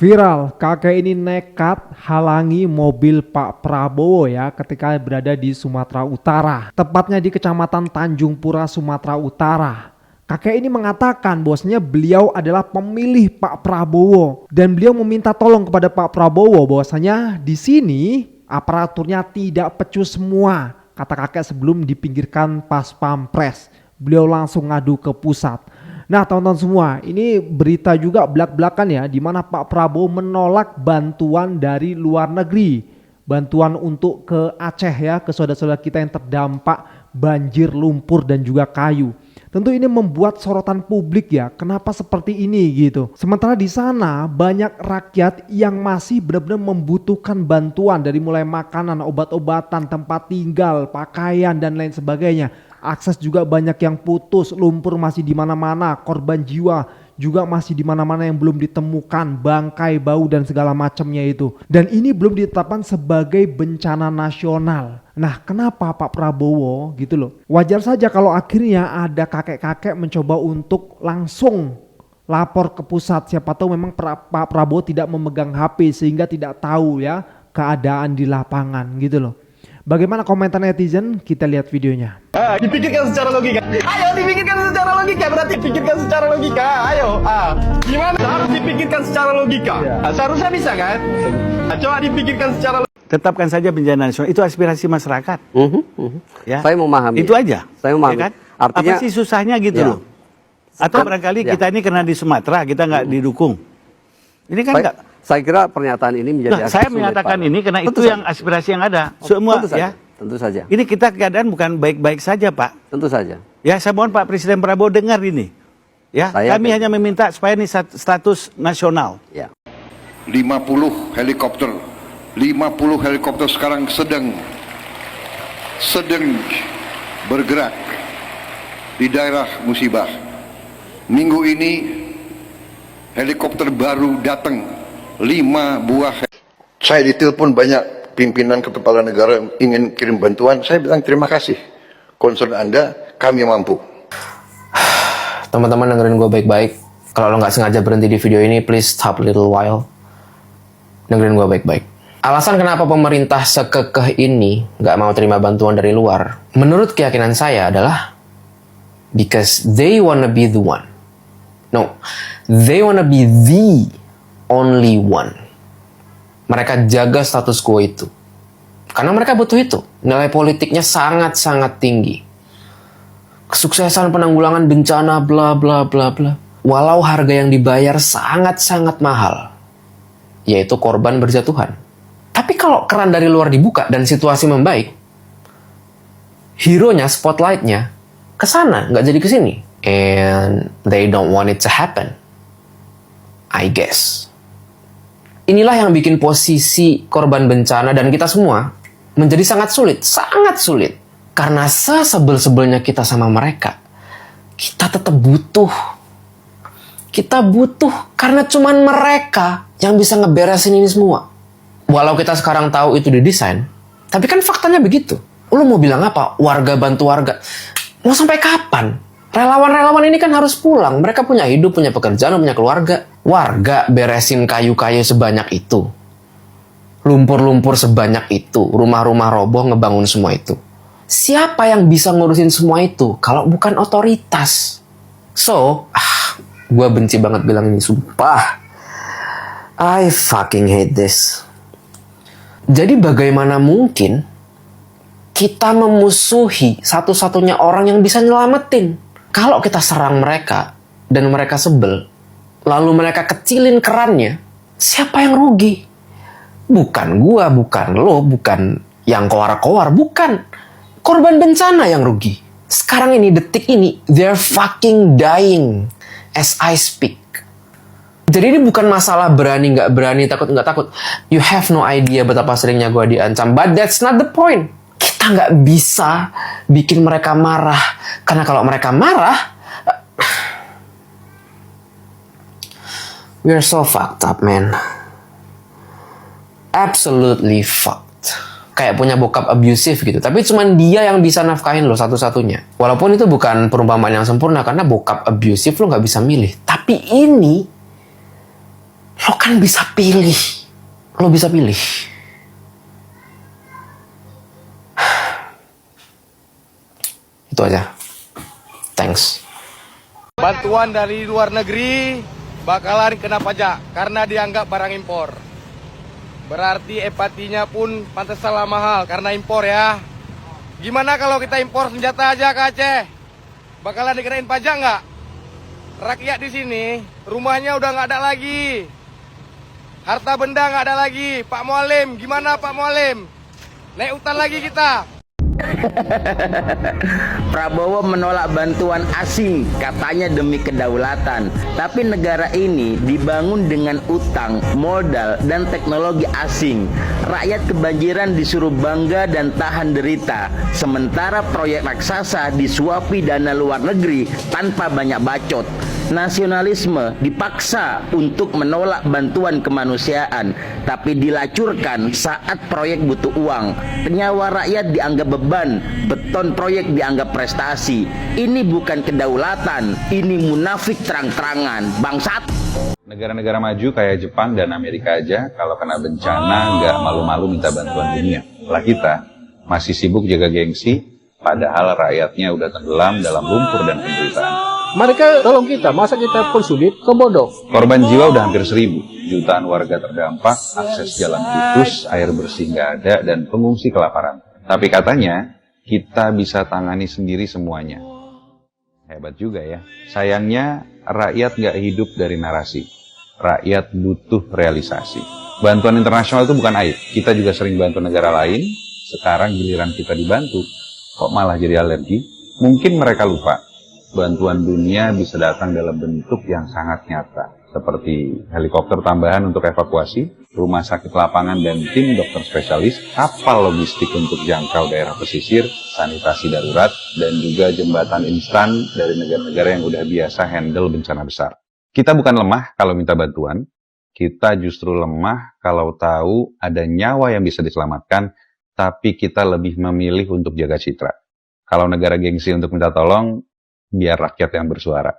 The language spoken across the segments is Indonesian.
Viral, kakek ini nekat halangi mobil Pak Prabowo ya ketika berada di Sumatera Utara. Tepatnya di Kecamatan Tanjung Pura, Sumatera Utara. Kakek ini mengatakan bahwasanya beliau adalah pemilih Pak Prabowo dan beliau meminta tolong kepada Pak Prabowo bahwasanya di sini aparaturnya tidak pecus semua. Kata kakek sebelum dipinggirkan pas pampres. Beliau langsung ngadu ke pusat. Nah teman-teman semua, ini berita juga belak-belakan ya, di mana Pak Prabowo menolak bantuan dari luar negeri, bantuan untuk ke Aceh ya, ke saudara-saudara kita yang terdampak banjir, lumpur dan juga kayu. Tentu ini membuat sorotan publik ya, kenapa seperti ini gitu. Sementara di sana banyak rakyat yang masih benar-benar membutuhkan bantuan dari mulai makanan, obat-obatan, tempat tinggal, pakaian dan lain sebagainya. Akses juga banyak yang putus, lumpur masih di mana-mana, korban jiwa juga masih di mana-mana yang belum ditemukan, bangkai, bau dan segala macamnya itu. Dan ini belum ditetapkan sebagai bencana nasional. Nah, kenapa Pak Prabowo gitu loh? Wajar saja kalau akhirnya ada kakek-kakek mencoba untuk langsung lapor ke pusat. Siapa tahu memang Pak Prabowo tidak memegang HP sehingga tidak tahu ya keadaan di lapangan gitu loh. Bagaimana komentar netizen? Kita lihat videonya. Dipikirkan secara logika. Ayo dipikirkan secara logika. Berarti pikirkan secara logika. Ayo. Gimana? Harus dipikirkan secara logika. Seharusnya bisa kan? Coba dipikirkan secara logika. Tetapkan saja bencana nasional. Itu aspirasi masyarakat. Ya. Saya memahami. Itu aja. Saya memahami. Ya kan? Artinya, apa sih susahnya gitu loh? Atau barangkali kita ini karena di Sumatera kita nggak didukung. Ini kan nggak. Saya kira pernyataan ini menjadi Saya menyatakan ini karena tentu itu yang aspirasi yang ada. Semua tentu saja, ya. Tentu saja. Ini kita keadaan bukan baik-baik saja, Pak. Tentu saja. Ya, saya mohon Pak Presiden Prabowo dengar ini. Ya, kami hanya meminta supaya ini status nasional. Ya. 50 helikopter sekarang sedang bergerak di daerah musibah. Minggu ini helikopter baru datang 5 buah. Saya ditelepon banyak pimpinan kepala negara yang ingin kirim bantuan. Saya bilang terima kasih. Concern Anda, kami mampu. Teman-teman dengerin gue baik-baik. Kalau lo nggak sengaja berhenti di video ini, please stop a little while. Dengerin gue baik-baik. Alasan kenapa pemerintah sekekeh ini nggak mau terima bantuan dari luar, menurut keyakinan saya adalah because they wanna be the one. No, they wanna be the only one. Mereka jaga status quo itu. Karena mereka butuh itu. Nilai politiknya sangat-sangat tinggi. Kesuksesan penanggulangan bencana bla bla bla bla. Walau harga yang dibayar sangat-sangat mahal. Yaitu korban berjatuhan. Tapi kalau keran dari luar dibuka dan situasi membaik, hero-nya, spotlight-nya kesana, nggak jadi kesini. And they don't want it to happen. I guess. Inilah yang bikin posisi korban bencana dan kita semua menjadi sangat sulit. Karena sesebel-sebelnya kita sama mereka, kita tetap butuh. Kita butuh karena cuman mereka yang bisa ngeberesin ini semua. Walau kita sekarang tahu itu didesain, tapi kan faktanya begitu. Lu mau bilang apa? Warga bantu warga. Mau sampai kapan? Relawan-relawan ini kan harus pulang. Mereka punya hidup, punya pekerjaan, punya keluarga. Warga beresin kayu-kayu sebanyak itu. Lumpur-lumpur sebanyak itu. Rumah-rumah roboh ngebangun semua itu. Siapa yang bisa ngurusin semua itu kalau bukan otoritas? So, gue benci banget bilang ini, sumpah. I fucking hate this. Jadi bagaimana mungkin kita memusuhi satu-satunya orang yang bisa nyelamatin? Kalau kita serang mereka dan mereka sebel, lalu mereka kecilin kerannya, siapa yang rugi? Bukan gua, bukan lo, bukan yang koar-koar, bukan. Korban bencana yang rugi. Sekarang ini, detik ini, they're fucking dying as I speak. Jadi ini bukan masalah berani nggak berani, takut nggak takut. You have no idea betapa seringnya gua diancam, but that's not the point. Kita nggak bisa bikin mereka marah. Karena kalau mereka marah, we're so fucked up, man. Absolutely fucked. Kayak punya bokap abusive gitu. Tapi cuman dia yang bisa nafkahin lo satu-satunya. Walaupun itu bukan perumpamaan yang sempurna. Karena bokap abusive lo nggak bisa milih. Tapi ini Lo kan bisa pilih. Lo bisa pilih. Itu aja. Thanks. Bantuan dari luar negeri bakalan kena pajak karena dianggap barang impor. Berarti empatinya pun pantaslah mahal karena impor ya. Gimana kalau kita impor senjata aja ke Aceh? Bakalan dikenain pajak nggak? Rakyat di sini rumahnya udah nggak ada lagi. Harta benda nggak ada lagi. Pak Mualim, gimana Pak Mualim? Naik utang lagi kita. Prabowo menolak bantuan asing, katanya demi kedaulatan. Tapi negara ini dibangun dengan utang, modal, dan teknologi asing. Rakyat kebanjiran disuruh bangga dan tahan derita. Sementara proyek raksasa disuapi dana luar negeri tanpa banyak bacot. Nasionalisme dipaksa untuk menolak bantuan kemanusiaan, tapi dilacurkan saat proyek butuh uang. Nyawa rakyat dianggap beban, beton proyek dianggap prestasi. Ini bukan kedaulatan, ini munafik terang-terangan. Bangsat. Negara-negara maju kayak Jepang dan Amerika aja kalau kena bencana nggak malu-malu minta bantuan dunia. Lah kita masih sibuk jaga gengsi, padahal rakyatnya udah tenggelam dalam lumpur dan penderitaan. Mereka tolong kita, masa kita persulit ke bodoh? Korban jiwa udah hampir 1.000, jutaan warga terdampak, akses jalan putus, air bersih nggak ada, dan pengungsi kelaparan. Tapi katanya, kita bisa tangani sendiri semuanya. Hebat juga ya. Sayangnya, rakyat nggak hidup dari narasi. Rakyat butuh realisasi. Bantuan internasional itu bukan aib. Kita juga sering bantu negara lain, sekarang giliran kita dibantu. Kok malah jadi alergi? Mungkin mereka lupa. Bantuan dunia bisa datang dalam bentuk yang sangat nyata, seperti helikopter tambahan untuk evakuasi, rumah sakit lapangan dan tim dokter spesialis, kapal logistik untuk jangkau daerah pesisir, sanitasi darurat, dan juga jembatan instan dari negara-negara yang udah biasa handle bencana besar. Kita bukan lemah kalau minta bantuan, kita justru lemah kalau tahu ada nyawa yang bisa diselamatkan, tapi kita lebih memilih untuk jaga citra. Kalau negara gengsi untuk minta tolong, biar rakyat yang bersuara.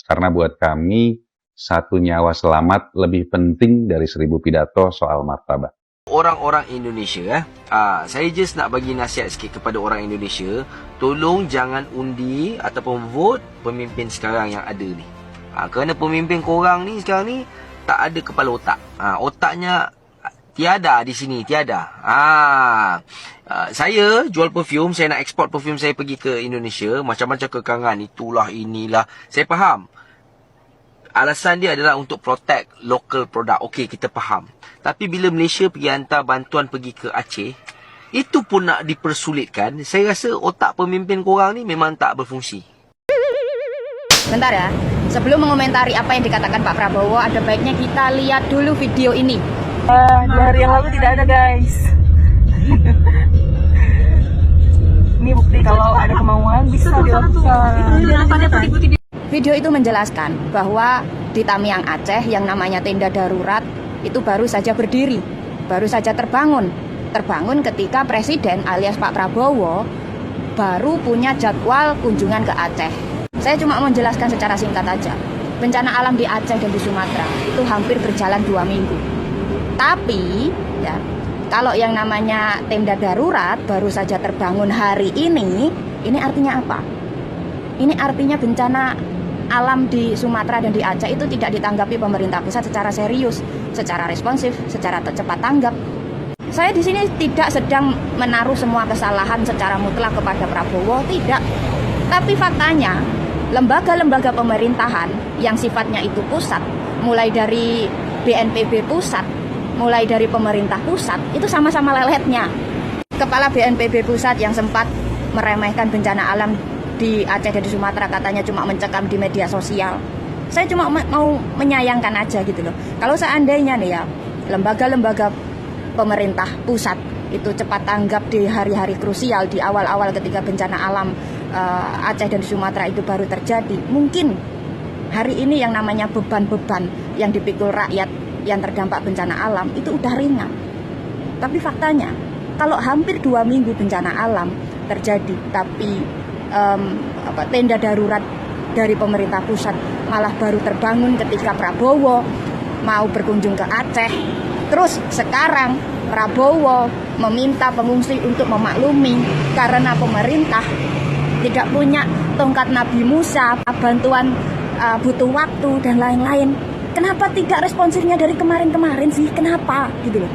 Karena buat kami, satu nyawa selamat lebih penting dari 1.000 pidato soal martabat. Orang-orang Indonesia, saya just nak bagi nasihat sikit kepada orang Indonesia, tolong jangan undi ataupun vote pemimpin sekarang yang ada ni. Kerana pemimpin korang ni sekarang ni tak ada kepala otak. Otaknya tiada di sini, tiada. Saya jual perfume, saya nak ekspor perfume saya pergi ke Indonesia, macam-macam kekangan, itulah, inilah. Saya faham. Alasan dia adalah untuk protect local product. Okey, kita faham. Tapi bila Malaysia pergi hantar bantuan pergi ke Aceh, itu pun nak dipersulitkan. Saya rasa otak pemimpin korang ni memang tak berfungsi. Bentar ya, sebelum mengomentari apa yang dikatakan Pak Prabowo, ada baiknya kita lihat dulu video ini. 2 hari yang lalu tidak ada, guys. Ini bukti kalau ada kemauan bisa dilakukan. Video itu menjelaskan bahwa di Tamiang Aceh yang namanya tenda darurat itu baru saja berdiri, baru saja terbangun ketika Presiden alias Pak Prabowo baru punya jadwal kunjungan ke Aceh. Saya cuma mau menjelaskan secara singkat aja. Bencana alam di Aceh dan di Sumatera itu hampir berjalan 2 minggu. Tapi ya, kalau yang namanya tenda darurat baru saja terbangun hari ini artinya apa? Ini artinya bencana alam di Sumatera dan di Aceh itu tidak ditanggapi pemerintah pusat secara serius, secara responsif, secara cepat tanggap. Saya di sini tidak sedang menaruh semua kesalahan secara mutlak kepada Prabowo, tidak. Tapi faktanya, lembaga-lembaga pemerintahan yang sifatnya itu pusat, mulai dari BNPB pusat, mulai dari pemerintah pusat, itu sama-sama leletnya. Kepala BNPB pusat yang sempat meremehkan bencana alam di Aceh dan di Sumatera katanya cuma mencekam di media sosial. Saya cuma mau menyayangkan aja gitu loh. Kalau seandainya nih ya, lembaga-lembaga pemerintah pusat itu cepat tanggap di hari-hari krusial, di awal-awal ketika bencana alam Aceh dan Sumatera itu baru terjadi, mungkin hari ini yang namanya beban-beban yang dipikul rakyat yang terdampak bencana alam itu udah ringan. Tapi faktanya, kalau hampir 2 minggu bencana alam terjadi, tapi tenda darurat dari pemerintah pusat malah baru terbangun ketika Prabowo mau berkunjung ke Aceh. Terus sekarang Prabowo meminta pengungsi untuk memaklumi karena pemerintah tidak punya tongkat Nabi Musa, bantuan butuh waktu dan lain-lain. Kenapa tidak responsifnya dari kemarin-kemarin sih? Kenapa gitu loh?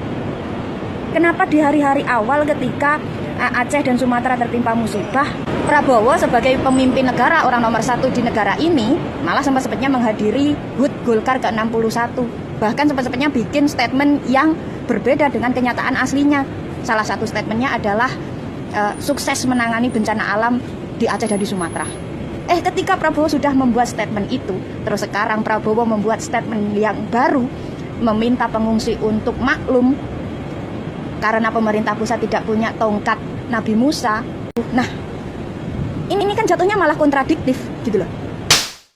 Kenapa di hari-hari awal ketika Aceh dan Sumatera tertimpa musibah, Prabowo sebagai pemimpin negara, orang nomor 1 di negara ini, malah sempat-sempatnya menghadiri HUT Golkar ke-61. Bahkan sempat-sempatnya bikin statement yang berbeda dengan kenyataan aslinya. Salah satu statementnya adalah sukses menangani bencana alam di Aceh dan di Sumatera. Ketika Prabowo sudah membuat statement itu, terus sekarang Prabowo membuat statement yang baru, meminta pengungsi untuk maklum karena pemerintah pusat tidak punya tongkat Nabi Musa. Nah, ini kan jatuhnya malah kontradiktif gitu loh.